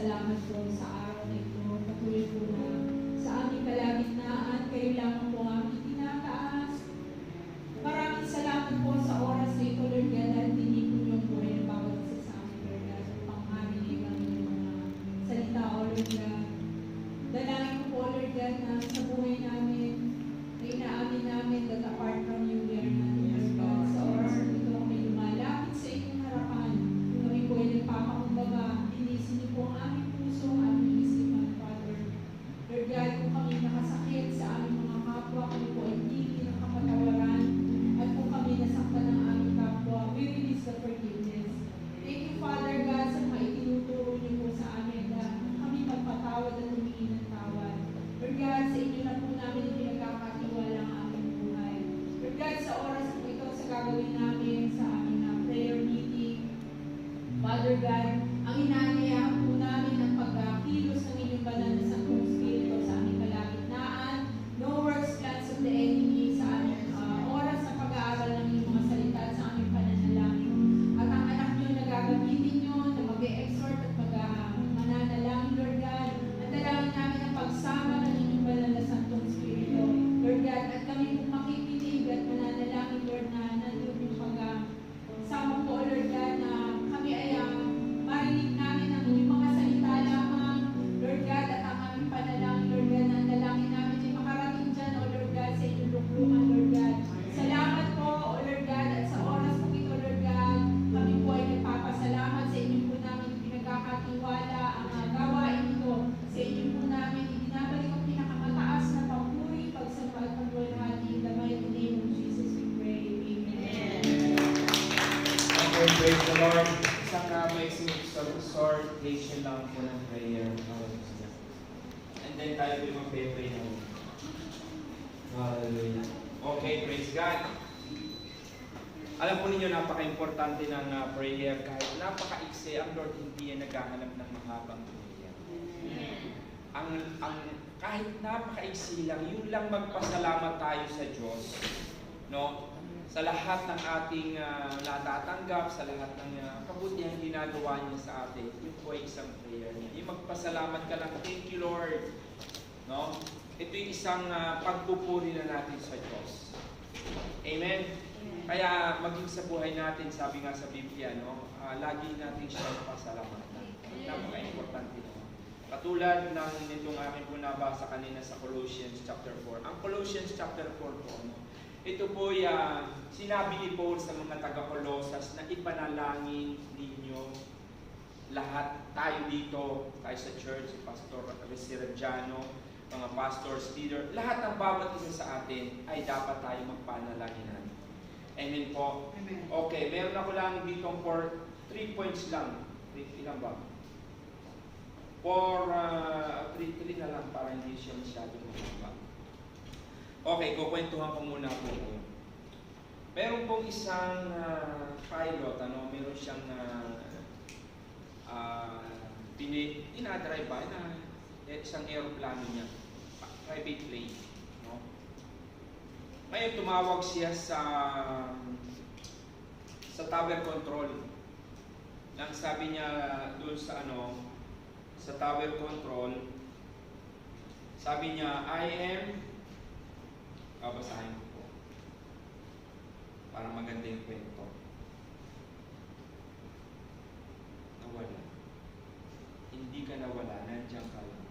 salamat po sa araw na ito. Patuloy po na sa aming kalagitnaan, kayo lamang po ang aming tinataas. Maraming salamat po sa oras na ito, Lord God, at tinipon yung buhay ng bawat isa sa amin, Lord God, upang marinig ang iyong mga salita, O Lord God. Dalangin ko po, Lord God, na sa buhay namin, na inaamin namin that apart from you, we are nothing, Lord God. Sa oras na ito, kami lumalapit sa inyong harapan. Kami po ay nagpapakumbaga, linisin niyo po ang aming puso, ang aming isipan, Father. Lord God, kung kami nakasakit sa aming mga kapwa, kami po ay hindi ng kapatawaran. At kung kami nasaktan ng aming kapwa, we release the forgiveness. Thank you, Father God, sa mga itinuturo niyo po sa amin na kami magpatawad at humingi ng tawad. Lord God, sa inyo na po namin pinagkakatiwala ang aming buhay. Lord God, sa oras po ito, sa gagawin namin sa aming prayer meeting, Father God, ang inaanyayahan po namin ang pagkilos ng inyong banal na Santong Espiritu sa aming kalagitnaan, no works, plans of the enemy sa aming oras na pag-aaral ng inyong mga salita at sa aming pananalangin. At ang anak nyo na gagamitin nyo na mag-e-exhort at mananalangin, Lord God, at dalangin namin ang pagsama ng inyong banal na Santong Espiritu, Lord God, at kami po makikinig at mananalangin, Lord, na nandun yung sama po, Lord God, na kami ay marinig namin ang inyong mga salita lamang, Lord God, at ang aming panalangin, Lord God, na ang dalangin namin ay makarating dyan, O Lord God, sa inyong luklukan, Lord God. Salamat po, O Lord God, at sa oras po ito, Lord God, kami po ay nagpapasalamat sa inyo po namin pinagkakatiwala ang gawain ito. Sa inyo po namin ibinabalik ang pinakamataas na papuri, pagsamba at pagwalhati. In the mighty name of Jesus we pray. Amen. Okay, praise the Lord. Isang may exhortation lang po ng prayer. And then tayo po mag-pray na. Hallelujah. Okay, praise God. Alam po ninyo, napaka-importante ng prayer. Kahit napaka-iksi, ang Lord hindi yan naghahanap ng mahabang prayer. Kahit napaka-iksi lang, yun lang magpasalamat tayo sa Diyos. No? Sa lahat ng ating natatanggap, sa lahat ng kabutihang ginagawa niya sa atin, yun po ay isang prayer niya. Yung magpasalamat ka lang, thank you Lord. No? Ito yung isang pagpupuri na natin sa Diyos. Amen? Kaya maging sa buhay natin, sabi nga sa Biblia, no? Lagi natin siya pasalamatan. Napaka-importante no? Katulad ng nitong aking po nabasa kanina sa Colossians chapter 4. Ang Colossians chapter 4 po, no? Ito po sinabi ni Paul sa mga taga-Colosas na ipanalangin ninyo lahat tayo dito, tayo sa church, si Pastor Resirajano, mga pastors, leader, lahat ng bawat isa sa atin ay dapat tayo magpanalaginan. Amen po? Amen. Okay, meron ako lang dito 3 points lang. Ilan ba? 3 na lang para hindi siya masyadong mahaba. Okay, kukwentuhan ko muna po kayo. Meron pong isang pilot, meron siyang dinadrive ba na isang aeroplano niya, private plane. No? Ngayon tumawag siya sa tower control. Nang sabi niya doon sa sa tower control, sabi niya, I am, babasahin ko po para maganda yung kwento. Nawala. Hindi ka nawala, nandiyan ka lang.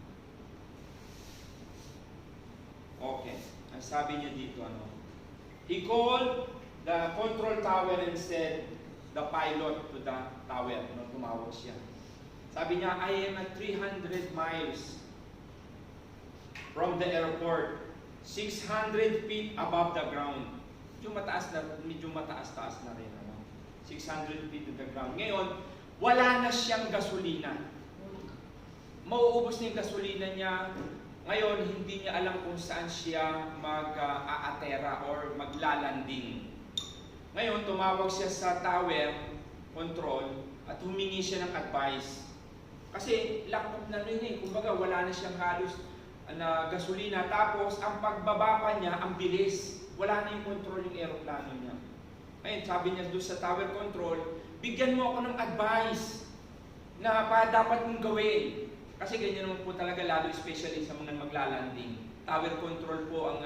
Okay. Ang sabi niya dito, he called the control tower and said, the pilot to the tower, tumawag siya. Sabi niya, I am at 300 miles from the airport, 600 feet above the ground. Medyo mataas-taas na rin. 600 feet to the ground. Ngayon, wala na siyang gasolina. Mauubos na yung gasolina niya. Ngayon, hindi niya alam kung saan siya mag-aatera or maglalanding. Ngayon, tumawag siya sa tower control at humingi siya ng advice. Kasi lakot na rin kumbaga wala na siyang halos na gasolina. Tapos, ang pagbaba pa niya, ang bilis. Wala na yung control yung aeroplano niya. Ngayon, sabi niya doon sa tower control, bigyan mo ako ng advice na dapat mong gawin. Kasi ganyan naman po talaga, lalo especially sa mga maglalanding. Tower control po ang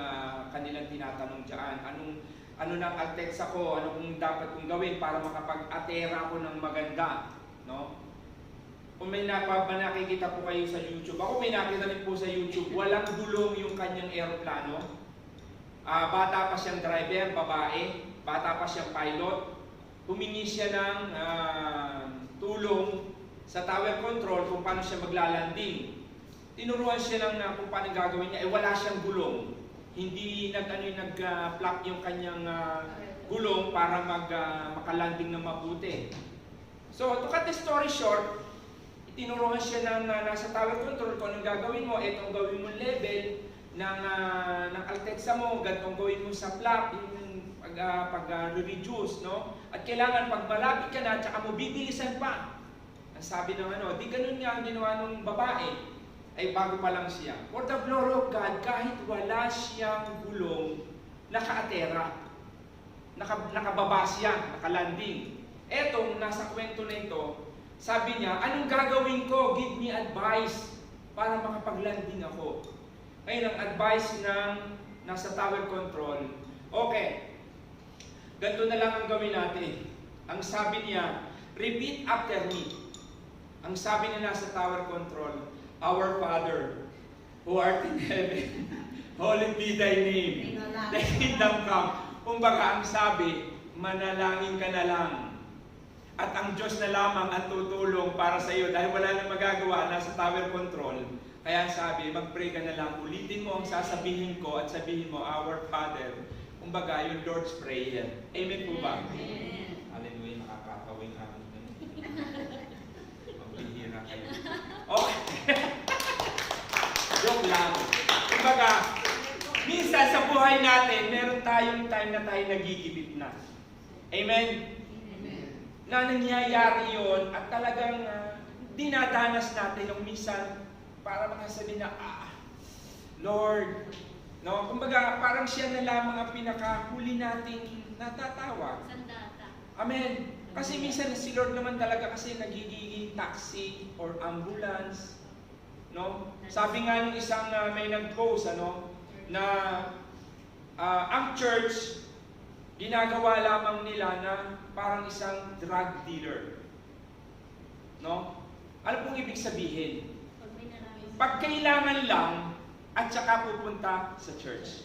kanilang tinatanong dyan. Ano na altexa ko, ano kung dapat kong gawin para makapag-atera ko ng maganda, no? Kung may nakikita po kayo sa YouTube, ako may nakita rin po sa YouTube, walang gulong yung kanyang eroplano. Bata pa siyang driver, babae, bata pa siyang pilot. Humingi siya ng tulong sa tower control kung paano siya maglalanding. Tinuruan siya ng kung paano gagawin niya, wala siyang gulong. Hindi nag-flap yung kanyang gulong para makalanding ng mabuti. So, to cut the story short, tinuruan siya ng nasa tower control kung anong gagawin mo, itong gawin mo level ng altexa mo, ganitong gawin mo sa flap, yung pag-reduce, no? At kailangan pag malapit ka na, tsaka mo bibilisan pa. Ang sabi ng di ganun nga ang ginawa ng babae, ay bago pa lang siya. For the glory of God, kahit wala siyang gulong, naka-atera, nakababa siya, nakalanding. Etong nasa kwento na ito, sabi niya, anong gagawin ko? Give me advice para makapaglanding ako. Ngayon, ang advice ng nasa tower control, okay, ganito na lang ang gawin natin. Ang sabi niya, repeat after me. Ang sabi niya nasa tower control, Our Father, who art in heaven, holy be thy name. Thy kingdom come. Kumbaga, ang sabi, manalangin ka na lang. At ang Diyos na lamang ang tutulong para sa iyo dahil wala nang magagawa, nasa tower control. Kaya sabi, mag-pray ka na lang, ulitin mo ang sasabihin ko at sabihin mo, Our Father. Kumbaga, yung Lord's Prayer. Amen po ba? Amen. Hallelujah, nakakatawin kami. Magbihira kayo. Okay. Joke lang. Kumbaga, minsan sa buhay natin, meron tayong time na tayo nagigibit na. Amen? Na nangyayari yon at talagang dinadanas natin yung minsan para makasabi na, Lord, no? Kumbaga, parang siya na lamang ang pinakahuli nating natatawag. Amen. Kasi minsan si Lord naman talaga kasi nagiging taxi or ambulance, no? Sabi nga nung isang may nag-post, na ang church ginagawa lamang nila na parang isang drug dealer. No? Ano pong ibig sabihin? Pag kailangan lang, at saka pupunta sa church.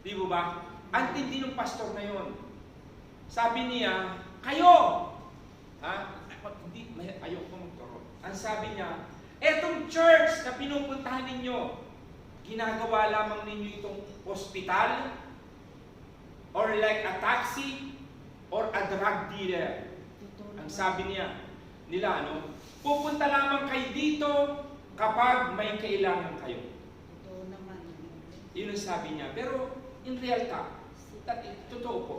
Di ba ba? Ang tindi ng pastor na yon. Sabi niya, kayo! Hindi, ayoko magturo. Ang sabi niya, etong church na pinupuntahan ninyo, ginagawa lamang ninyo itong hospital, or like a taxi, or a drug dealer. Ang sabi nila, pupunta lamang kayo dito kapag may kailangan kayo. Yun ang sabi niya. Pero, in reality, totoo po.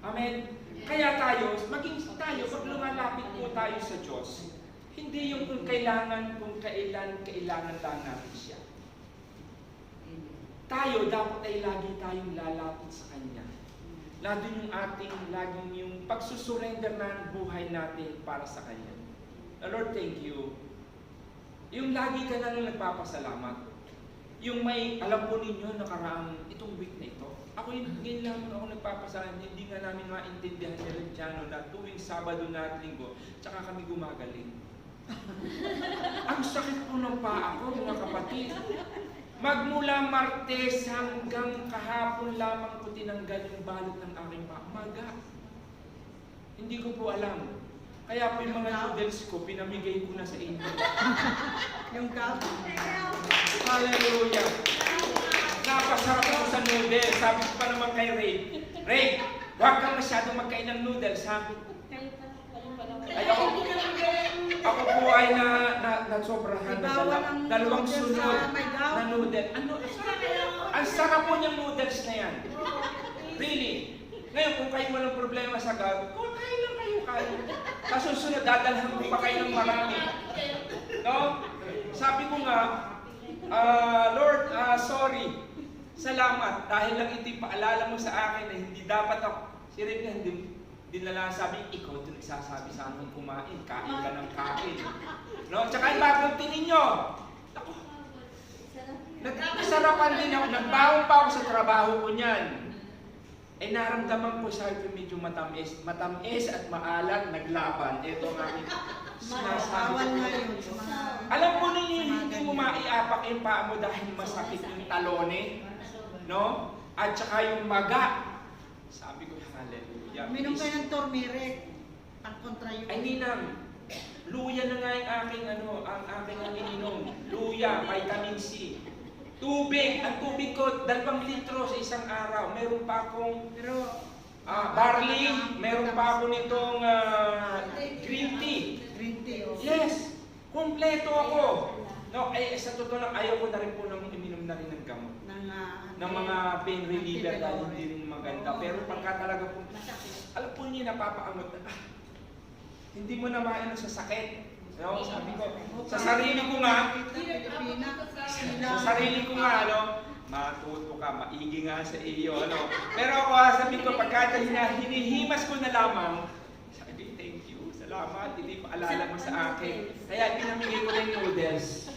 Amen? Kaya tayo, maging tayo, pag lumalapit po tayo sa Diyos, hindi yung kung kailangan, kung kailangan lang natin siya. Tayo, dapat ay lagi tayong lalapit sa Kanya. Lalo yung laging yung pagsusurrender na ang buhay natin para sa Kanya. Lord, thank you. Yung lagi ka na lang nagpapasalamat. Yung may, alam po ninyo, nakaraang itong week na ito, ako ngayon lang ako nagpapasalamat, hindi nga namin maintindihan ni Reggiano na tuwing Sabado na at Linggo, tsaka kami gumagaling. Ang sakit po ng paa ko, mga kapatid. Magmula Martes hanggang kahapon lamang ko tinanggal yung balot ng aking paa. Maga. Hindi ko po alam. Kaya po yung mga noodles ko, pinamigay ko na sa inyo. Yung kapo. Hallelujah. Napasarap ako sa noodles. Sabi ko pa naman kay Ray, huwag kang masyadong magkain ng noodles, ha? Ay, ako po ay nasobrahan na dalawang sunod na noodle. Ang sarap po niyang noodles na yan. Really. Ngayon, kung kayo walang problema sa gabi, kain lang kayo. Sa susunod, dadalhan ko pa kayo ng marami. No? Sabi ko nga, Lord, sorry. Salamat. Dahil lang ito paalala mo sa akin na hindi dapat ako. Si Rick na hindi nila sabi, ikaw ito nagsasabi sa amin kumain. Kain ka ng kain. No? Tsaka yung bagong tingin nyo. Ako, nagkakasarapan din ako. Nagbaho pa ako sa trabaho ko niyan. Eh naramdaman ko sa akin medyo matamis. Matamis at maalat, naglaban. Ito ang aking sinasabi. Bawal na yun. sa mga- Alam mo ninyo, hindi mo maiapak yung paa mo dahil masakit yung talone. No? At saka yung maga. Sabi ko, hallelujah. Minom kayo ng turmeric. Ang kontra yun. Ay, ninang. Luya na nga yung aking ang aking ininom. Luya, vitamin C. Tubig. Ang tubig ko, 2 litro sa isang araw. Meron pa akong Pero, barley. Meron pa ako nitong green tea. green tea. Oh. Yes. Kompleto ako. No, sa totoo lang, ayaw ko na rin po nang uminom na rin ng gamot. Ng mga pain reliever dahil hindi rin maganda. Pero pagka talaga po, alam po niyo, napapaangot na, hindi mo na maano sa sakit. No? Sabi ko, sa sarili ko nga, sa sarili ko nga, matuto ka, maigi nga sa iyo, Pero ako, sabi ko, pagka hinihimas ko na lamang, sabi, thank you, salamat, hindi paalala mo sa akin. Kaya pinamigay ko na yung noodles.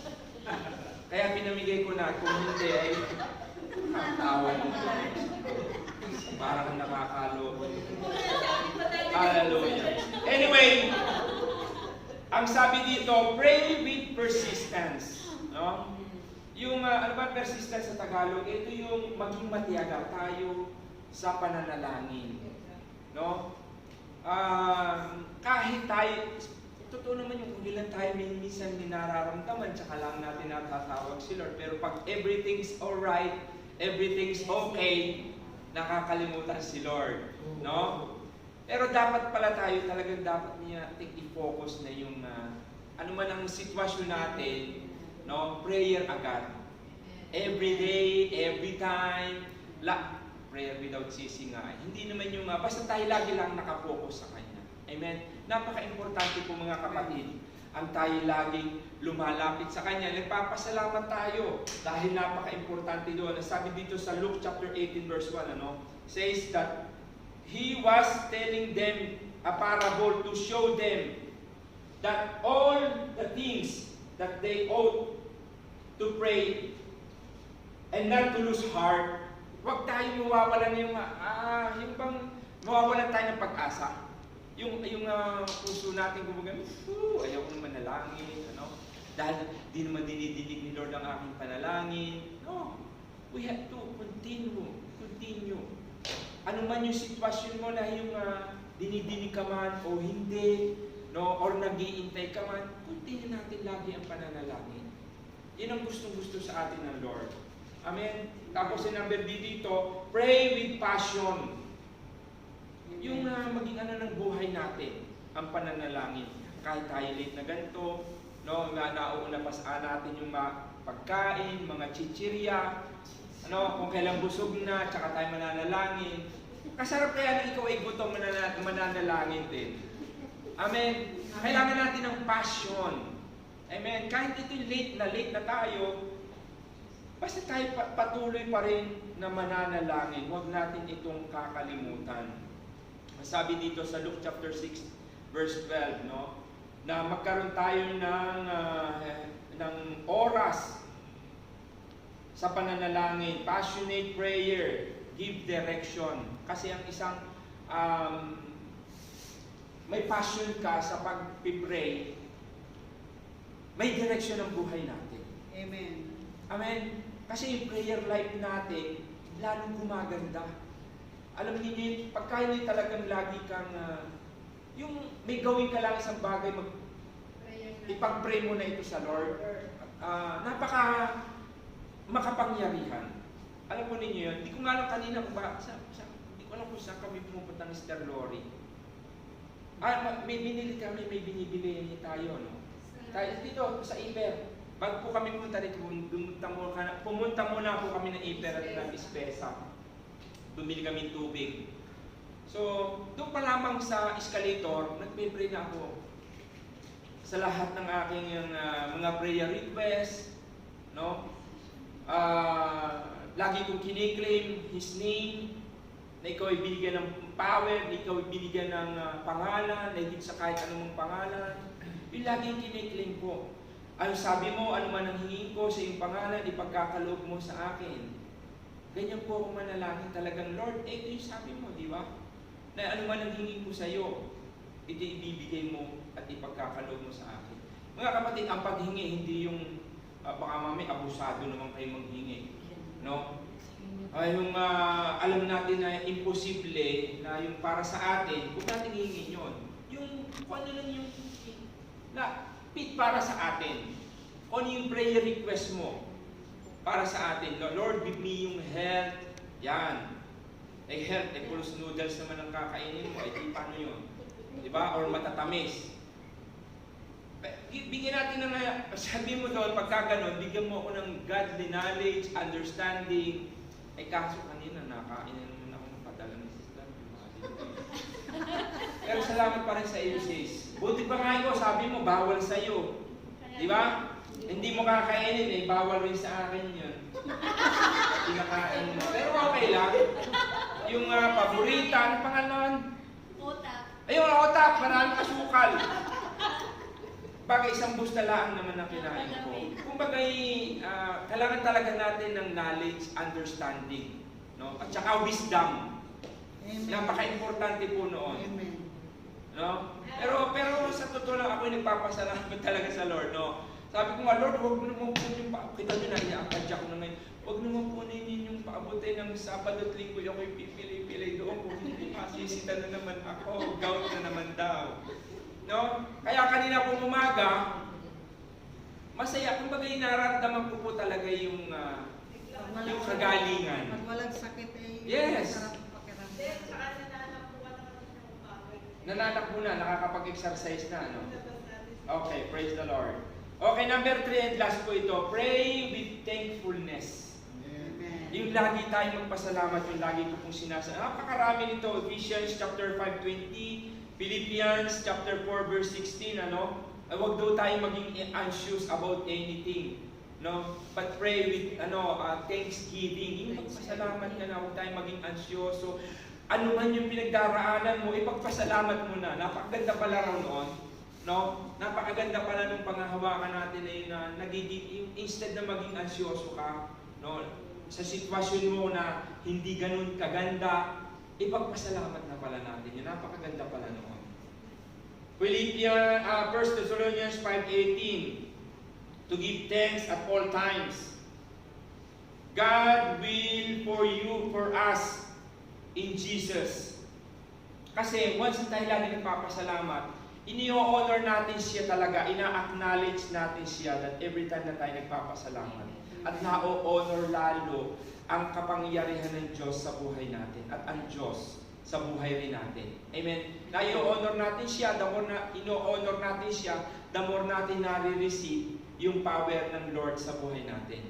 Kaya pinamigay ko na, kung hindi ay tawa mo. Parang nakakaloko. Hallelujah. Anyway, ang sabi dito, pray with persistence. No? Yung, ano ba persistence sa Tagalog? Ito yung maging matiyaga tayo sa pananalangin. No? Kahit tayo, totoo naman yung kung ilan tayo minsan nararamdaman, tsaka lang natin natatawag si Lord. Pero pag everything's alright, everything's okay, nakakalimutan si Lord. No? Pero dapat pala tayo talagang dapat niya i-focus na yung ano man ang sitwasyon natin, no? Prayer agad. Every day, every time, prayer without ceasing nga. Hindi naman yung basta tayo lagi lang nakapokus sa Kanya. Amen. Napaka-importante po mga kapatid, ang tayo laging lumalapit sa Kanya. Nagpapasalamat tayo dahil napaka-importante doon. Sabi dito sa Luke chapter 18 verse 1, says that He was telling them a parable to show them that all the things that they ought to pray and not to lose heart. Huwag tayo mawawalan yung bang mawawalan tayo ng pag-asa. Yung puso natin gumagamit, ayaw ko naman manalangin, dahil di naman dinidinig ni Lord ang aking panalangin. No, we have to continue. Ano man yung sitwasyon mo na yung dinidinig ka man o hindi, or nag-iintay ka man, continue natin lagi ang pananalangin. Yan ang gustong-gusto sa atin ng Lord. Amen? Tapos yung number B dito, pray with passion. Yung maging ng buhay natin, ang pananalangin. Kahit tayo late na ganito, nauuna pa sa natin yung pagkain, mga chichirya, kung kailan busog na, tsaka tayo mananalangin. Kasarap kaya na ikaw ay gutom mananalangin din. Amen? Kailangan natin ng passion. Amen? Kahit ito late na tayo, basta tayo patuloy pa rin na mananalangin. Huwag natin itong kakalimutan. Sabi dito sa Luke chapter 6, verse 12, na magkaroon tayo ng oras sa pananalangin, passionate prayer, give direction. Kasi ang isang may passion ka sa pag-pray, may direction ang buhay natin. Amen. Amen. Kasi yung prayer life natin, lalong gumaganda. Alam niyo, pagka hindi talagang lagi kang, yung may gawin ka lang isang bagay, ipag-pray mo na ito sa Lord, makapangyarihan. Alam po ninyo yun, hindi ko nga alam kanina kung hindi ko alam kung saan kami pumupunta ng Sister Lori. May binili kami, may binibili tayo, Tayo dito, sa Iber. Bago po kami pumunta dito, pumunta muna po kami ng Iber at ng Ispesa. Bumili kami tubig. So, doon pa lamang sa escalator, nagpe-pray na ako. Sa lahat ng aking mga prayer requests, lagi kong kiniklaim His name, na ikaw ay binigyan ng power, na ikaw ay binigyan ng pangalan, na higit sa kahit anumang pangalan. Yung laging kiniklaim ko. Ang sabi mo, ano man ang hingin ko sa iyong pangalan, ipagkakaloob mo sa akin. Ganyan po ako manalangin talagang, Lord, ito yung sabi mo, di ba? Na ano man ang hingin ko sa iyo, ito ibibigay mo at ipagkakaloob mo sa akin. Mga kapatid, ang paghingi, hindi yung baka mami, abusado naman kayo manghingi. No? Yung alam natin na imposible na yung para sa atin, huwag natin hingin yun. Yung kung ano lang yung na fit para sa atin. Kung ano yung prayer request mo para sa atin. Lord, give me yung health. Yan. Health, pulos noodles naman ang kakainin mo. Di paano yun? Diba? Or matatamis. Bigyan natin ng, sabi mo doon, pagka ganon, bigyan mo ako ng godly knowledge, understanding. Kaso kanina, nakain na naman ako ng padala ni Sister. Pero salamat pa rin sa iyo, sis. Buti pa nga ikaw, sabi mo, bawal sa iyo. Di ba? Hindi mo kakainin, bawal rin sa akin yun. Pinakain mo. Pero okay lang. Yung paborita, ano pangalan? Otak. Ayun, otak, maraming asukal. Bagay isang bustalaan naman ang kinain ko. Kumbaga, kailangan talaga natin ng knowledge, understanding, no? At saka wisdom. Amen. Napaka-importante po noon. Amen. No? Pero sa totoo lang, ako nagpapasalamat talaga sa Lord, no? Sabi ko nga, Lord, huwag mo naman po yung kita nyo na, iakadya ko na ngayon. Huwag naman po ninyo yung paabutin ng Sabado at Linggo, ako'y pipili-pili doon. Kung hindi, masisita na naman ako, gout na naman daw. No? Kaya kanina pong umaga, masaya. Kumbaga nararamdaman ko po talaga yung kagalingan. Pag walang sakit Yes. sarap ang pakiramdam. Then, saka nananakbuhan naman yung bagay. Nananakbo na, nakakapag-exercise na. No? Okay, praise the Lord. Okay, number 3 and last po ito. Pray with thankfulness. Amen. Yung lagi tayo magpasalamat, yung lagi ko pong sinasabi. Napakarami nito. Ephesians chapter 5:20, Philippians chapter 4 verse 16, huwag daw tayo maging anxious about anything, no? But pray with thanksgiving. Yung magpasalamat ka na, huwag tayo maging ansioso. Ano man yung pinagdaraanan mo, ipagpasalamat mo na. Napakaganda pala raw noon, no? Napakaganda pala nung panghahawakan natin na yun, na nagiging, instead na maging ansioso ka, no? Sa sitwasyon mo na hindi ganun kaganda, ipagpasalamat na pala natin. Yung napakaganda pala noon. Philippians, 1 Thessalonians 5:18, to give thanks at all times. God will for us in Jesus. Kasi once tayo lagi nagpapasalamat, ini-honor natin siya talaga, ina-acknowledge natin siya that every time na tayo nagpapasalamat. At na-honor lalo ang kapangyarihan ng Diyos sa buhay natin at ang Diyos sa buhay rin natin. Amen? Na i-honor natin siya, the more na ino-honor natin siya, the more natin nare-receive yung power ng Lord sa buhay natin.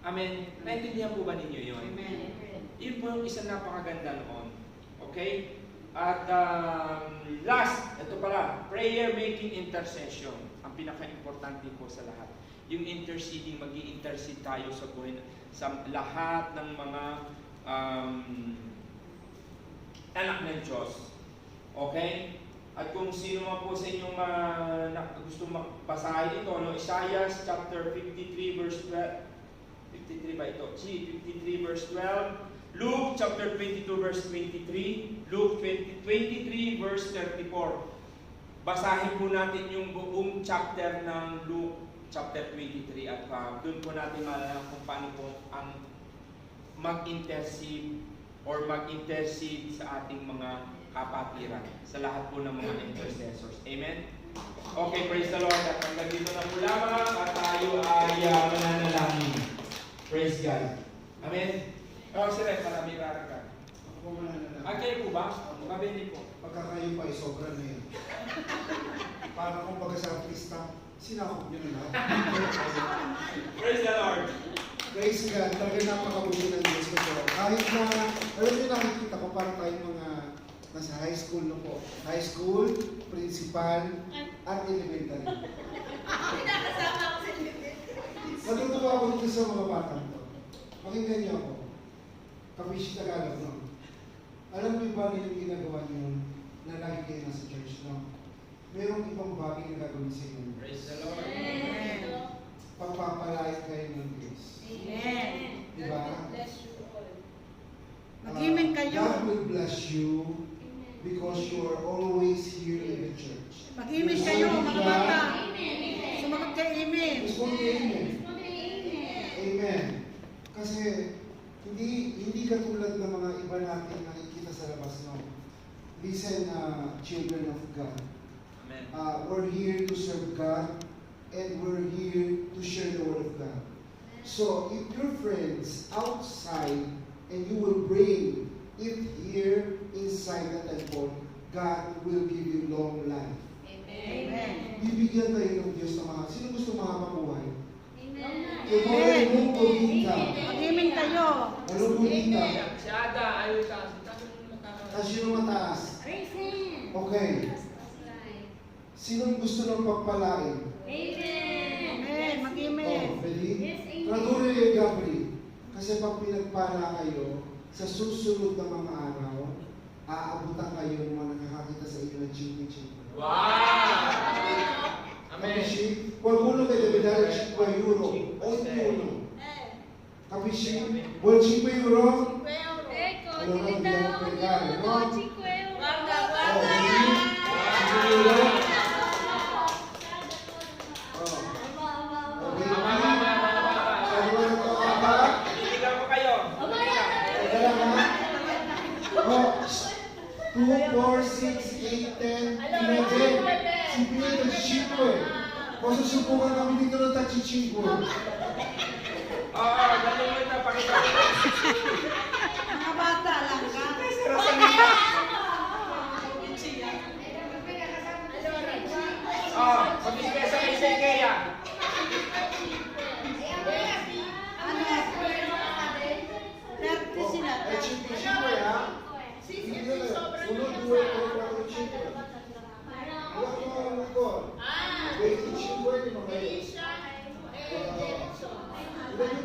Amen? Naintindihan po ba ninyo yun? Amen. Yun po yung isang napakaganda noon. Okay? At last, ito pala, prayer making intercession. Ang pinaka-importante po sa lahat. Yung interceding, mag-i-intercede tayo sa buhay, sa lahat ng mga anak ng Diyos. Okay? At kung sino man po sa inyong gusto magbasahin ito, Isaiah chapter 53 verse 12, 53 ba ito? 53 verse 12, Luke chapter 22 verse 23, Luke 23 verse 34. Basahin po natin yung buong chapter ng Luke chapter 23 at doon po natin malalaman kung paano po ang mag-intercede or mag-intercede sa ating mga kapatiran, sa lahat po ng mga intercessors. Amen? Okay, praise the Lord. At hanggang dito na po lamang at tayo ay mananalangin. Praise God. Amen? Sir, marami raraga. Ako mananalangin. Kayo po ba? Mabili po. Pagka kayo pa, sobra na yun. Para kung baga sa artista, sinakop nyo na lahat. Praise the Lord. Praise God, talaga napakabuti ng Diyos ko. Kahit na, alam nyo nakikita ko, parang tayong mga nasa high school na po. High school, principal, at elementary. Ako nakasama ako sa limit. Natutuwa ako dito sa mga bata ko. Pakinggan niyo ako. Kapish Tagalog, no? Alam niyo ba yung ginagawa niyo na lagi kayo nasa church, no? merong ibang bagay na gagawin sa inyo. Praise the Lord. Pagpapalait kayo ng Diyos. Amen. Diba? Bless you all. Mag-amen kayo. God will bless you because you are always here in the church. Mag-amen kayo, mga bata. Sumagot kayo, amen. Respond kayo, amen. Amen. Kasi hindi katulad ng mga iba natin nakikita sa labas, no? Listen, children of God. Amen. We're here to serve God and we're here to share the word of God. So, if your friends outside and you will bring it here inside the temple, God will give you long life. Amen. Bibigyan tayo ng Diyos ng mga, sino gusto mabuhay? Amen. Anong bumita? Mag-amen kayo. Anong bumita? Si Ada, ayaw sa Tapos sino mataas? Okay. Sino gusto ng pagpalain? Amen. Mag-amen. Oh, pwede? Tradure Gabri. Kasi pag pinagpala kayo, sa susunod na mga araw, aabutan kayo ng mga nakakakita sa inyo ng ching-ching. Wow! Amen. Capisci? Qualcuno che deve dare 5 euro, ognuno. Capisci? Vuoi 5 euro? Allora dobbiamo pregare, no? Oh, vedi? 5 euro? Oh. Allora ito apa? Bibigyan ko kayo. Teka lang ha? Oh, 2, 4, 6, 8, 10, 11. Si Pietro 5. Posso subukan kami dito ng tachi 5? Oo, ganun mo ito. Pakita ko. Mga bata lang ka. Pag-ibig sa kay Kaya. Ano? 30 Oh, sila. è 5 ha? 1, 2, 3, 4, 5. Guarda ancora. 25 di non è.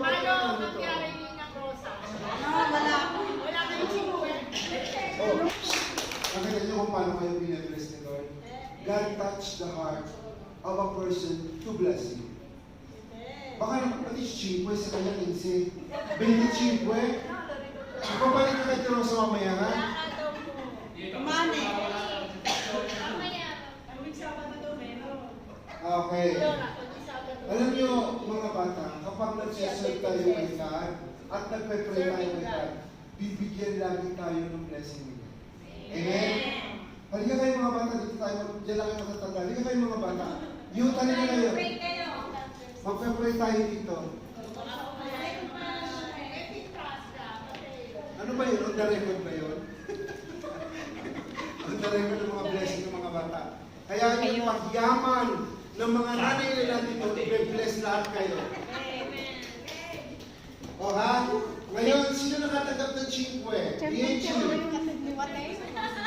Wala. Oh, nakita niyo kung paano kayo pinabless ni Lord? God touched the heart of a person to bless you. Baka naman pati 5 sa kanya 15. 25. Papalit ka kayo sa mamaya ha? Mane. Okay. Alam niyo mga bata, kapag nagsiserve tayo kay God at nagpe-pray tayo kay God, bibigyan lagi tayo ng blessing niya. Amen? Halika kayo mga bata, dito tayo, dyan lang kayo matatanda. Halika kayo mga bata. Yung talina kayo. Magpe-pray tayo dito. Ano ba yun? On the record ba yun? On the record ng mga blessing ng mga bata. Kaya yung pagyaman ng mga nanay na natin ito, i-bless lahat kayo. O ha? Ngayon, sino nakatanggap ng 5? Dienchi.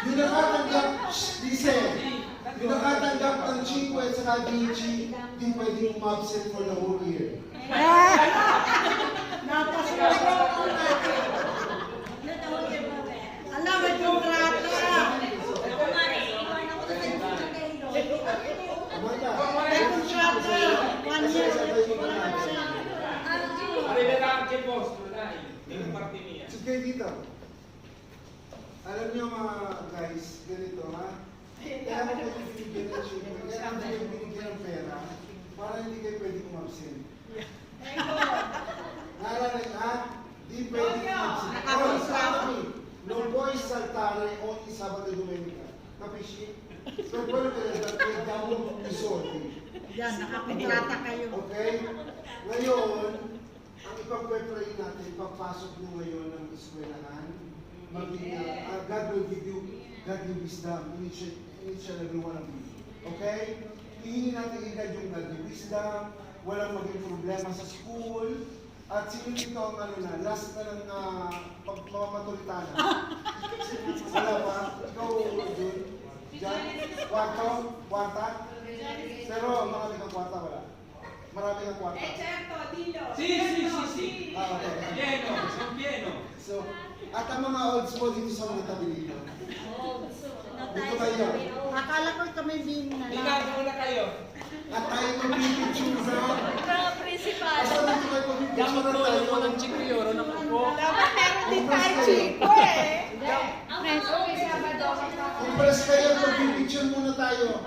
Yung nakatanggap, listen, yung nakatanggap ng 5 at saka Dienchi, di pwedeng umabsent for the whole year. Alam, may kontrata. Amanda, May kontrata. 1 year. Arriverà anche il vostro, dai. Di parte mia. sit kayo dito. Alam niyo mga guys, ganito ha? Kaya ako kayo binigyan ng 5, kaya ako kayo binigyan ng pera, para hindi kayo pwedeng umabsent. Naalala niyo ha? Di pwedeng umabsent. Oh, sabi, non puoi saltare ogni sabato e domenica. Capisci? Per quello che diamo i soldi. Yan, nakakontrata kayo. Okay? Ngayon, ang ipag-pray natin, pagpasok mo ngayon ng eskwelahan, God will give you godly wisdom in each and every one of you. Okay? Hihingin natin kay God yung godly wisdom, walang maging problema sa school, at sino dito ang last na ng pagmamaturitana? Wala pa? Ikaw, Jun? Diyan? Kwarta? Pero marami kang kwarta, wala? Marami kang kwarta? Sì. Okay. Pieno, sono pieno. So, at ang mga olds po dito sa mga tabi dito. Dito kayo. Akala ko kami din na Hindi lang. na, muna kayo. At tayo magpipicture na. Mga principal. Asa dito kayo magpipicture na tayo. Chikriyoro ng upo. Dapat meron din tayo chiko eh. Compress kayo, magpipicture muna tayo.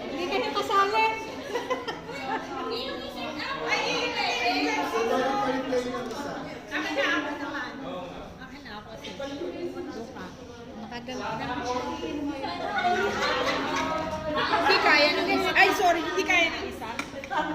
Hindi kayo kasali. Sabay palit kayo ng isa. Hindi kaya ng isa. Ay, sorry, hindi kaya ng isa. Okay.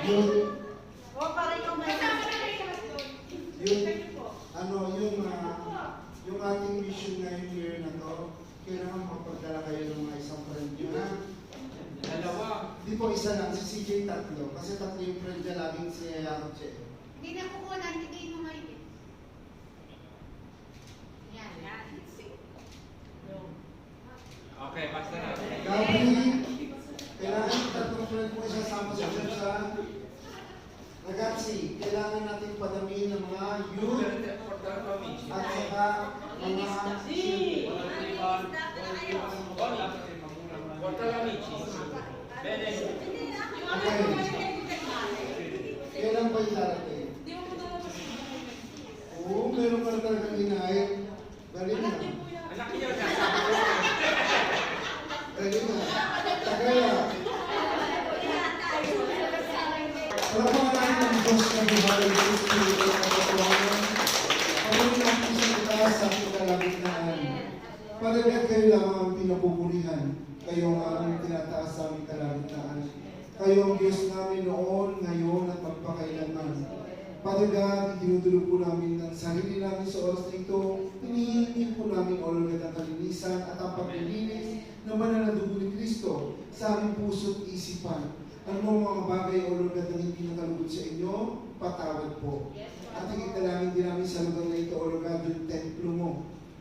Yung, yung ating mission ngayong year na to, kailangan mapagdala kayo ng mga isang friend nyo, ha? Dalawa. Di po isa lang, si CJ tatlo. Kasi tatlo yung friend niya, laging sinayakap siya. Hindi na kukunan, hindi mo ngayon. Yan. Okay, basta na. Gabi, kailangan yung tatlong friend mo isasama sa church, ha? Ragazzi, kailangan natin padamihin ng mga youth at saka mga okay. Kailan ba yung darating? Oo, meron ka na talagang hinahin. Galing na. Anak niyo na. Galing na. Tagaya. Wala pa nga natin ang Diyos na buhay ng Espiritu at katotohanan. Pagawin natin sa itaas sa ating kalagitnaan. Pagawin kayo lamang ang pinapupurihan. Kayo ang aming tinataas sa aming kalagitnaan. Kayo ang Diyos namin noon, ngayon at magpakailanman. Father God, dinudulog po namin ng sarili namin sa oras na ito. Hinihingin po namin o Lord ang kalinisan at ang paglilinis na banal na dugo ni Kristo sa aming puso at isipan. Ano mga bagay o Lord na hindi nakalugod sa inyo, patawad po. At higit na lang din namin sa lugar na ito o Lord yung templo mo.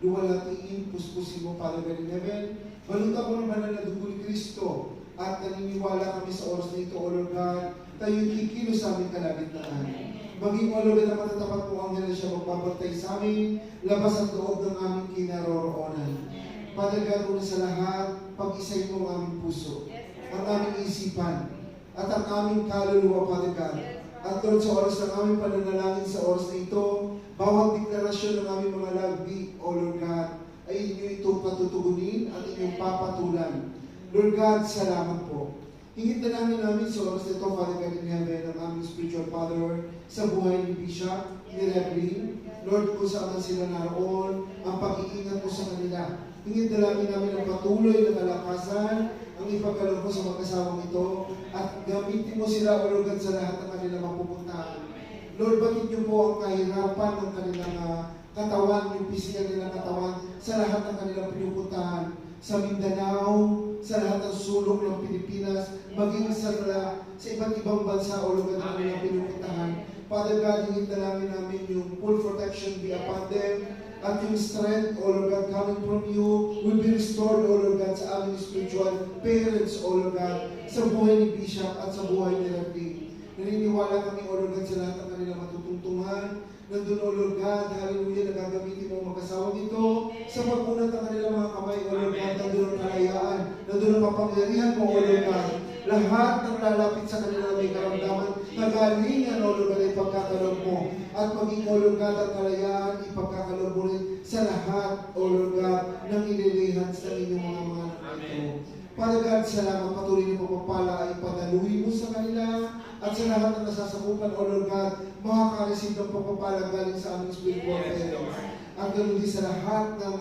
Luwalatiin, puspusin mo, Father God in heaven. Balutan mo ng banal na dugo ni Kristo. At naniniwala kami sa oras na ito o Lord God, tayo'y kikilos sa aming kalagitnaan. Maging o Lord na matatapat po ang nila siya magbabantay sa amin, labas at loob ng aming kinaroroonan. Father God, una sa lahat, pag-isay mo ang aming puso, ang aming isipan, at ang aming kaluluwa, Father God. At Lord, sa oras ng aming pananalangin sa oras na ito, bawat deklarasyon ng aming mga labi, O Lord God, ay inyo itong patutugunin at inyong papatulan. Lord God, salamat po. Hingit na namin sa oras na ito, Father God in heaven, ang aming spiritual father sa buhay ni Bishop, ni Reverend. Lord, kung saan sila naroon, ang pag-iingat mo sa kanila. Hingit na namin ang patuloy na kalakasan, ang ipagkaloob mo sa mag-asawang ito, at gamitin mo sila, O Lord God, sa lahat ng kanilang mapupuntahan. Lord, batid niyo po ang kahirapan ng kanilang katawan, yung pisikal nilang katawan, sa lahat ng kanilang pinupuntahan, sa Mindanao, sa lahat ng sulok ng Pilipinas, maging sa iba't ibang bansa o lugar na kanilang pinupuntahan. Father God, hingit na namin yung full protection be upon them, at yung strength, O Lord God, coming from you, will be restored, O Lord God, sa aming spiritual parents, O Lord God, sa buhay ni Bishop at sa buhay ni Rabbi. Naniniwala kami, O Lord God, sa lahat ng kanilang matutungtungan. Nandun, O Lord God, hallelujah, nagagamitin mo ang mag-asawa nito sa pagpunat ng kanilang mga kamay, O Lord God, nandun ang kalayaan, nandun ang kapangyarihan mo, O Lord God. Lahat ng lalapit sa kanila may karamdaman, nagalingan, O Lord God, ay pagkakaloob mo. At maging, O Lord God, ang kalayaan, ipagkakaloob mo rin sa lahat, O Lord God, ng inilihan sa inyong mga anak ito. Father God, salamat, patuloy niyo pagpapala ay padaluhin mo sa kanila at sa lahat ng nasasakupan, O Lord God, makaka-receive ng pagpapala galing sa aming spiritual parents. at ganoon din sa lahat ng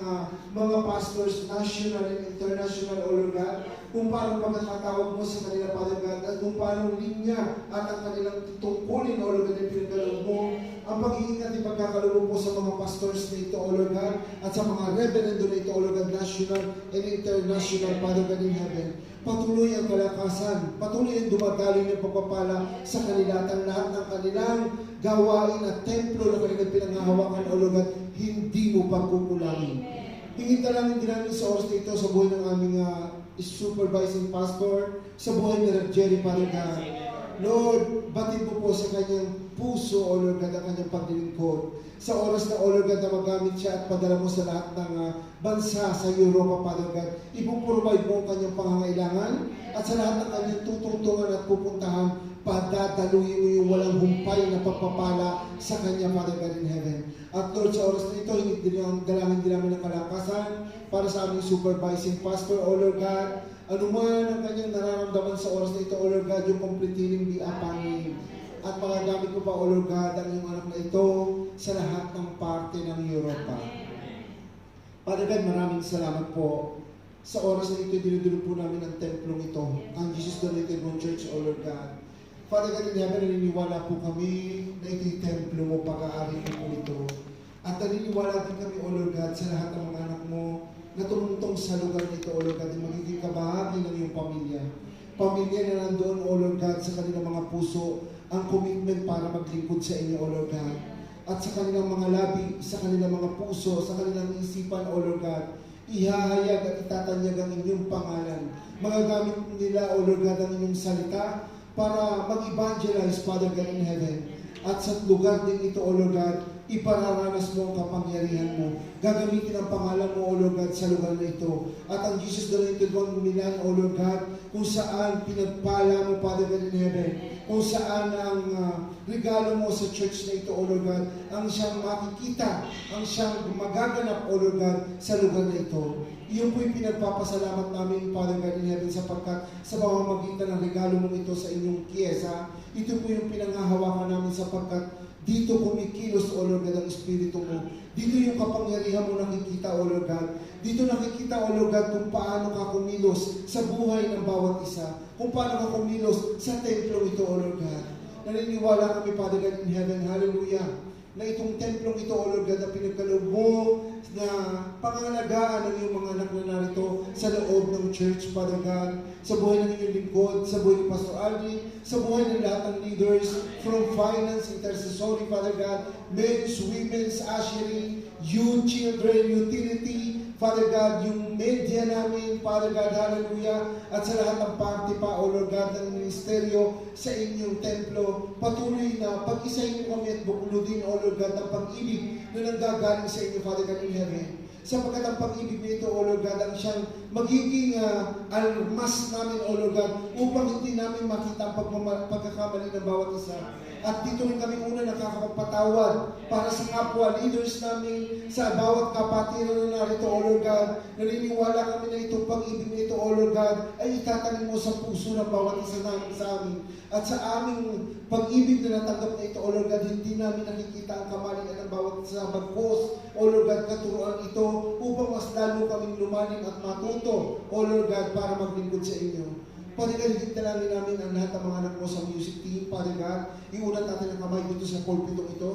mga pastors, national and international, O Lord God, kung paano pagkakatawag mo sa kanila, Father God, at kung paano linya at ang kanilang tungkulin, O Lord God, na pinagkaloob mo, ang pag-iingat at pagkakaloob mo sa mga pastors na ito, O Lord God, at sa mga reverendo na ito, O Lord God, national and international, Father God in heaven. Patuloy ang kalakasan, patuloy ang dumadaling ng pagpapala sa kanila at ang lahat ng kanilang gawain at templo na kanilang pinanghahawakan, O Lord God, hindi mo pagkukulangin. Hingin talangin din namin sa oras na ito sa buhay ng aming supervising pastor, sa buhay ni Rev. Jerry, Father God. Lord, batid mo po sa kanyang puso, O Lord God, ang kanyang paglilingkod. Sa oras na, O Lord God, na magamit siya at padala mo sa lahat ng bansa sa Europa, Father God. Ipuprovide mo ang kanyang pangangailangan at sa lahat ng kanyang tutungtungan at pupuntahan, padadaluin mo yung walang humpay na pagpapala sa kanya, Father God in heaven. At Lord, sa oras na ito, hingit din ang dalangin din namin ng kalakasan para sa aming supervising pastor, O Lord God. Ano man ang kanyang nararamdaman sa oras na ito, O Lord God, yung completining di apanin. At magagamit mo pa, O Lord God, ang iyong anak na ito sa lahat ng parte ng Europa. Father God, maraming salamat po. Sa oras na ito, dinudulo po namin ang templong ito, ang Jesus Donated One Church, O Lord God. Father God in heaven, naniniwala po kami na ito'y templo mo, pag-aari mo po ito. At naniniwala din kami, O Lord God, sa lahat ng mga anak mo na tumutong sa lugar nito, O Lord God, na magiging kabahagi ng iyong pamilya. Pamilya na nandoon, O Lord God, sa kanilang mga puso, ang commitment para maglingkod sa inyo, O Lord God. At sa kanilang mga labi, sa kanilang mga puso, sa kanilang isipan, O Lord God, ihahayag at itatanyag ang inyong pangalan. Magagamit nila, O Lord God, ang inyong salita para mag-evangelize, Father God in heaven. At sa lugar din ito, O Lord God, ipararanas mo ang kapangyarihan mo. Gagamitin ang pangalan mo, O Lord God, sa lugar na ito. At ang Jesus Donated One Milan, O Lord God, kung saan pinagpala mo, Father God in heaven, kung saan ang regalo mo sa church na ito, O Lord God, ang siyang makikita, ang siyang magaganap, O Lord God, sa lugar na ito. Iyon po'y pinagpapasalamat namin, Father God in heaven, sapagkat sa pamamagitan ng regalo mo ito sa inyong kiyesa, ito po yung pinanghahawakan namin sapagkat dito kumikilos, O Lord God, ang Espiritu mo. Dito yung kapangyarihan mo nakikita, O Lord God. Dito nakikita, O Lord God, kung paano ka kumilos sa buhay ng bawat isa. Kung paano ka kumilos sa templo ito, O Lord God. Naniniwala kami, Father God in heaven, hallelujah, na itong templong ito, O Lord God, na pinagkaloob mo na pangangalagaan ng iyong mga anak na narito sa loob ng church, Father God, sa buhay ng inyong lingkod, sa buhay ni Pastor Aldi, sa buhay ng lahat ng leaders, from finance, intercessory, Father God, men's, women's, ushering, youth, children, utility, Father God, yung media namin, Father God, hallelujah, at sa lahat ng parte pa, O Lord God, ng ministeryo sa inyong templo, patuloy na pag-isahin niyo kami at bukludin, O Lord God, ng pag-ibig na nanggagaling sa inyo, Father God in heaven. Sapagkat ang pag-ibig nito, O Lord God, ang siyang magiging almas namin, O Lord God, upang hindi namin makita ang pagkakamali ng bawat isa. At dito rin kami una nakakapagpatawad para sa kapwa leaders namin sa bawat kapatiran na narito, O Lord God. Naniniwala kami na itong pag-ibig nito, O Lord God, ay itatanim mo sa puso ng bawat isa namin sa amin. At sa aming pag-ibig na natanggap na ito, O Lord God, hindi namin nakikita ang kamalingan ng bawat isa. Bagkos, O Lord God, katuruan ito upang mas lalo kaming lumalim at matuto, O Lord God, para maglingkod sa inyo. Father God, higit na lang namin ang lahat ng mga anak mo sa music team, Father God. Iunan natin ang kamay dito sa pulpitong ito.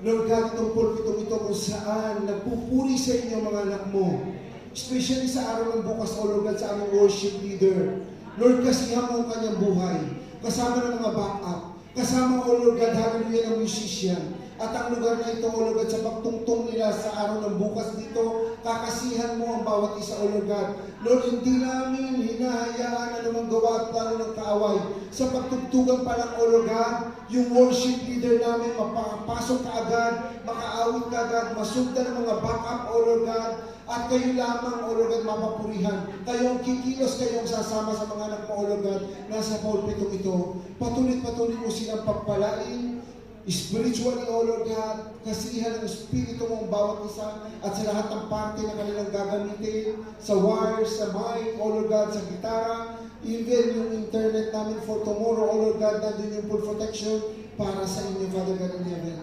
Lord God, itong pulpitong ito kung saan nagpupuri sa inyo mga anak mo. Especially sa araw ng bukas, O Lord God, sa aming worship leader. Lord, kasihan mo ang kanyang buhay. Kasama ng mga backup. Kasama, O Lord God, hallelujah, ng musician. At ang lugar na ito, O Lord God, sa pagtungtong nila sa araw ng bukas dito, kakasihan mo ang bawat isa, O Lord God. Lord, hindi namin hinahayaan na namang gawa at plano ng kaaway. Sa pagtugtugan pa lang, O Lord God, yung worship leader namin, mapapasok ka agad, makaawit ka agad, masundan ng mga backup, O Lord God, at kayo lamang, O Lord God, mapapurihan. Kayo ang kikilos, kayo ang sasama sa mga anak mo, O Lord God, nasa pulpitong ito. Patuloy mo silang pagpalain, spiritually, O Lord God, kasihan ng Espiritu mong bawat isa at sa lahat ng parte na kanilang gagamitin, sa wires, sa mic, O Lord God, sa gitara, even yung internet namin for tomorrow, O Lord God, nandun yung full protection para sa inyo, Father God in heaven.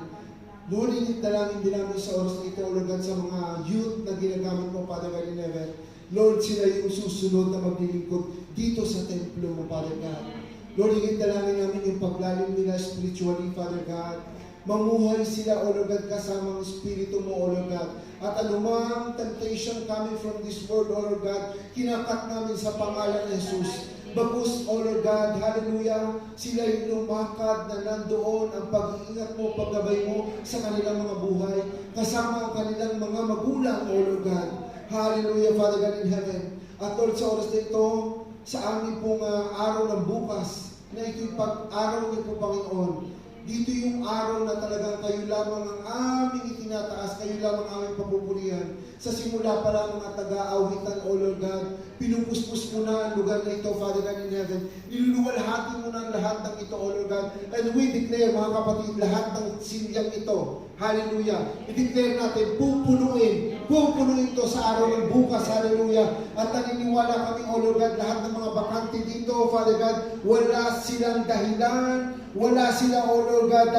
Lord, dalangin din namin sa oras na ito, Lord God, sa mga youth na ginagamit mo, Father God in heaven. Lord, sila yung susunod na maglilingkod dito sa templo mo, Father God. Lord, dalangin namin yung paglalim nila spiritually, Father God. Mamuhay sila, O Lord God, kasama ang Espiritu mo, O Lord God. At anumang temptation coming from this world, O Lord God, kinakat namin sa pangalan ni Jesus. Bagkus, O Lord God, hallelujah, sila yung lumakad na nandoon ang pag-iingat mo, paggabay mo sa kanilang mga buhay, kasama ang kanilang mga magulang, O Lord God. Hallelujah, Father God in heaven. At Lord, sa oras na ito, sa amin pong araw ng bukas, na ito'y pag-araw niyo po, Panginoon. Dito yung araw na talagang kayo lamang ang aming itinataas, kayo lamang ang aming papupurihan. Sa simula pa lang mga taga-awitan, O Lord God, pinupuspos mo na ang lugar na ito, Father God in heaven. Niluluwalhati mo na ang lahat ng ito, O Lord God. And we declare, mga kapatid, lahat ng silyang ito, hallelujah, i-declare natin, pupunuin ito sa araw ng bukas, hallelujah. At naniniwala kami, O Lord God, lahat ng mga bakante dito, Father God, wala silang dahilan, wala sila, O Lord God,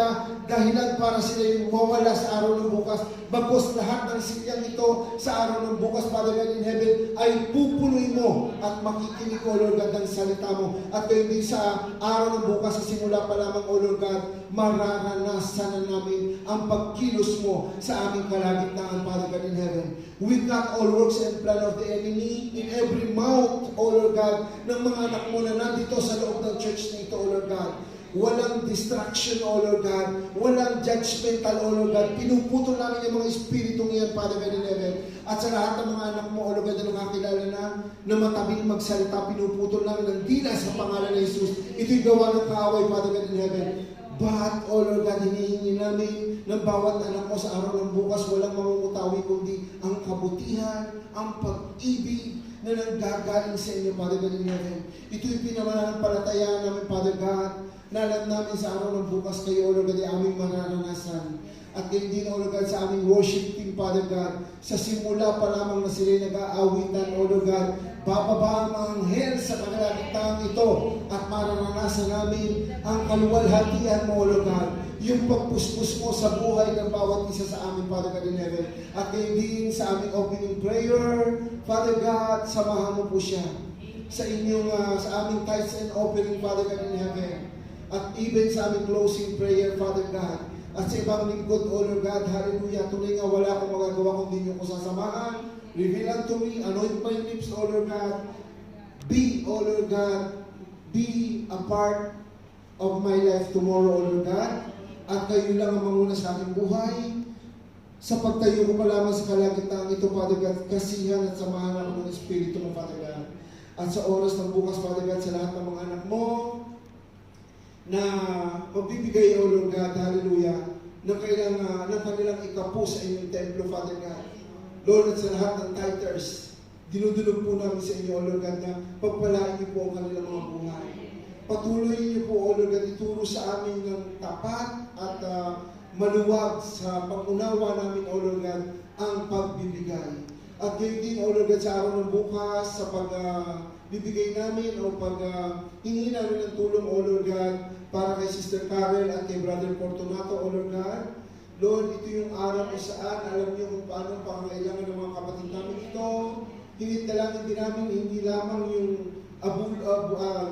dahilan para sila yung mawala sa araw ng bukas. Bagkus lahat ng silyang ito sa araw ng bukas, Father God in heaven, ay pupunuin mo at makikinig, O Lord God, ng salita mo. At gayon din sa araw ng bukas, sa simula pa lamang, O Lord God, mararanasan na namin ang pagkilos mo sa aming kalagitnaan, Father God in heaven. We cut all works and plan of the enemy in every mouth, O Lord God, ng mga anak mo na nandito sa loob ng church na ito, O Lord God. Walang distraction, O Lord God. Walang judgmental, O Lord God. Pinuputol namin yung mga espiritu ngayon, Father God in heaven. At sa lahat ng mga anak mo, O Lord God, na nakakilala na matabing magsalita, pinuputol namin ng dila sa pangalan ng Jesus. Ito'y gawa ng kaaway, Father God in heaven. But, O Lord God, hinihingi namin ng bawat anak mo sa araw ng bukas, walang mamumutawi kundi ang kabutihan, ang pag-ibig na nanggagaling sa inyo, Father God in heaven. Ito'y pinamanampalatayaan namin, Father God, na alam namin sa araw ng bukas kayo, O Lord God, ay aming mararanasan. At gayon din, O Lord God, sa aming worship team, Father God, sa simula pa lamang na sila nag-aawitan, O Lord God, bababa ang mga anghel sa kalagitnaan ito at mararanasan namin ang kaluwalhatian mo, O Lord God, yung pagpuspos mo sa buhay ng bawat isa sa amin, Father God in heaven. At gayon din sa aming opening prayer, Father God, samahan mo po siya sa inyong, sa aming tithes and offering, Father God in heaven. At even sa aming closing prayer, Father God, at sa ibang lingkod, O Lord God, hallelujah, tunay nga wala akong magagawa kung di niyo ko sasamahan. Reveal unto me, anoint my lips, O Lord God. Be, O Lord God, be a part of my life tomorrow, O Lord God. At kayo lang ang manguna sa aking buhay. Sa pagtayo ko pa lamang sa kalagitnaan ito, Father God, kasihan at samahan ako ng Espiritu mo, Father God. At sa oras ng bukas, Father God, sa lahat ng mga anak mo, na magbibigay, O Lord God, hallelujah, ng kanilang ikapu sa inyong templo, Father God. Lord, at sa lahat ng tithers, dinudulog po namin sa inyo, O Lord God, na pagpalain niyo po ang kanilang mga buhay. Patuloy niyo po, O Lord God, ituro sa amin ng tapat at maluwag sa pag-unawa namin, O Lord God, ang pagbibigay. At gayon din, O Lord God, sa araw ng bukas, sa pagbibigay namin o hingi namin ng tulong, O Lord God, para kay Sister Carol at kay Brother Fortunato, O Lord God. Lord, ito yung araw kung saan alam niyo kung paano pangailangan ng mga kapatid namin ito. Hingit dalangin din namin, hindi lamang yung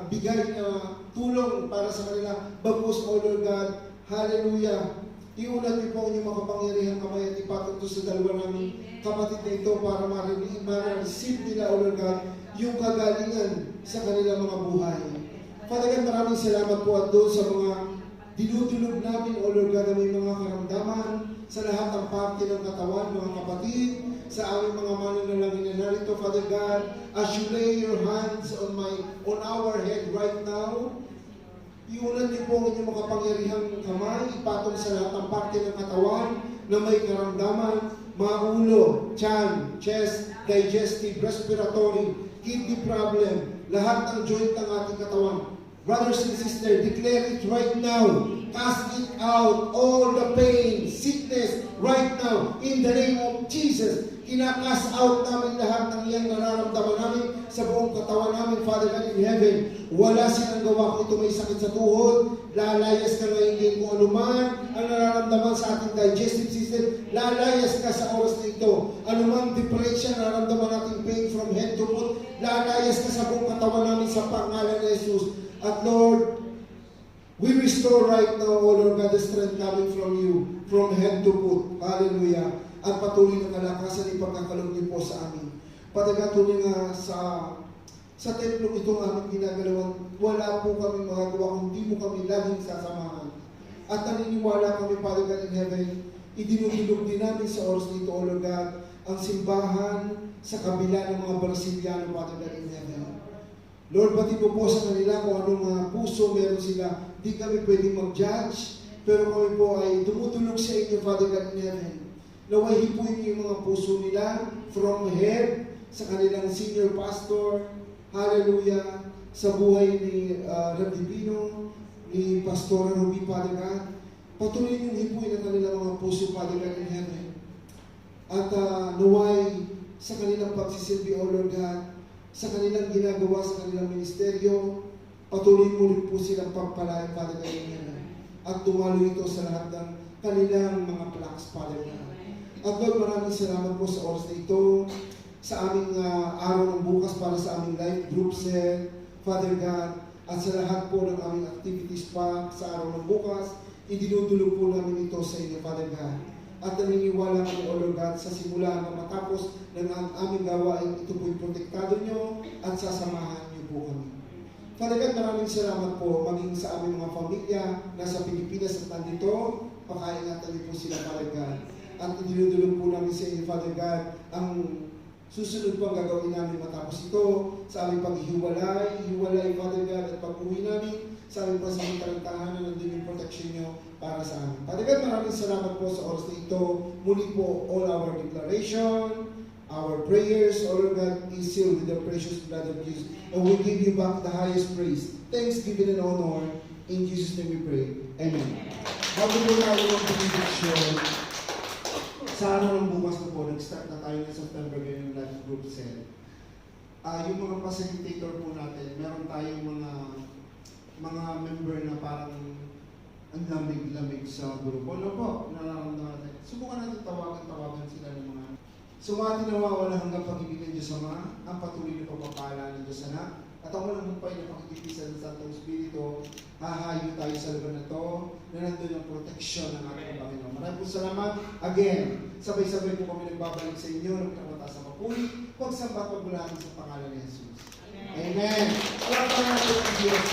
bigay na tulong para sa kanila. Bagkus, O Lord God, hallelujah. Iunat niyo po ang inyong makapangyarihan kamay at ipatong to sa dalawa namin kapatid na ito para ma-receive nila, O Lord God, yung kagalingan sa kanilang mga buhay. Father God, maraming salamat po at doon sa mga dinudulog namin, O Lord God, na may mga karamdaman sa lahat ng parte ng katawan, mga kapatid, sa aming mga mananalangin na narito, Father God, as you lay your hands on our head right now, iunan niyo po ang inyong makapangyarihang kamay, ipatong sa lahat ng parte ng katawan na may karamdaman, mga ulo, tiyan, chest, digestive, respiratory, kidney problem, lahat ng joint ng ating katawan. Brothers and sisters, declare it right now. Cast it out, all the pain, sickness, right now, in the name of Jesus. Kinakas out namin lahat ng iyang nararamdaman namin sa buong katawan namin, Father God in heaven. Wala silang gawa kung ito may sakit sa tuhod. Lalayas ka ngayon din kung anuman ang nararamdaman sa ating digestive system. Lalayas ka sa oras na ito. Anumang depression, nararamdaman natin pain from head to foot. Lalayas ka sa buong katawan namin sa pangalan ni Jesus. At Lord, we restore right now, O Lord God, the strength coming from you, from head to foot. Hallelujah. At patuloy na kalakasan ay pagkakalog niyo po sa amin. Patagatuloy nga sa templong itong aming ginagalawan, wala po kami magagawa kung di mo kami laging sasamahan. At naniniwala kami, Father God in heaven, idinudulog din namin sa oras nito, O Lord God, ang simbahan sa kabila ng mga Brasiliano, Father God in heaven. Lord, pati po sa kanila kung anong puso meron sila. Di kami pwedeng mag-judge, pero kami po ay tumutulog sa inyo, Father God in heaven. Naway hipuin niyo yung mga puso nila from head sa kanilang senior pastor, hallelujah, sa buhay ni Radipino, ni Pastor Ruby, Father God. Patuloy niyong hipuin ang kanilang mga puso, Father God in heaven. At naway sa kanilang pagsisilbi, O Lord God, sa kanilang ginagawa sa kanilang ministeryo, patuloy mo rin po silang pagpalain, Father God in heaven. At tumalo ito sa lahat ng kanilang mga plans, Father God. At Lord, maraming salamat po sa oras na ito, sa aming araw ng bukas para sa aming life group set, Father God, at sa lahat po ng aming activities pa sa araw ng bukas, idinudulog po namin ito sa inyo, Father God. At naniniwala kami, O Lord God, sa simula na matapos ng aming gawain, ito po'y protektado nyo at sasamahan nyo po kami. Father God, maraming salamat po maging sa aming mga pamilya nasa Pilipinas at nandito, pakaingatan niyo po sila, Father God. At dinudulog po namin sa inyo, Father God, ang susunod pang gagawin namin matapos ito sa aming paghihiwalay, Father God, at pag-uwi namin sa aming pasamantalang tahanan ng divine protection nyo para sa amin. Father God, maraming salamat po sa oras na ito. Muli po, all our declaration, our prayers, O Lord God, is sealed with the precious blood of Jesus. And we give you back the highest praise, thanksgiving and honor. In Jesus' name we pray. Amen. Bago po natin ang benediction, sa araw ng bukas na po, nag-start na tayo ng September ngayon life group set. Yung mga facilitator po natin, meron tayong mga member na parang ang lamig-lamig sa grupo. Ano po, nararamdaman natin. Subukan natin tawagan sila ng mga sumati na wala hanggang pag-ibig ng Diyos Ama, ang patuloy na pagpapala ng Diyos Anak, at ang walang humpay na pakikitisan ng Santong Espiritu, hahayo tayo sa lugar na ito, na nandun ang proteksyon ng ating Panginoon. Maraming po salamat. Again, sabay-sabay po kami nagbabalik sa inyo ng pagkakataas sa papuri, pagsamba at pagbulahan sa pangalan ni Jesus. Amen. Alam pa natin ang Diyos.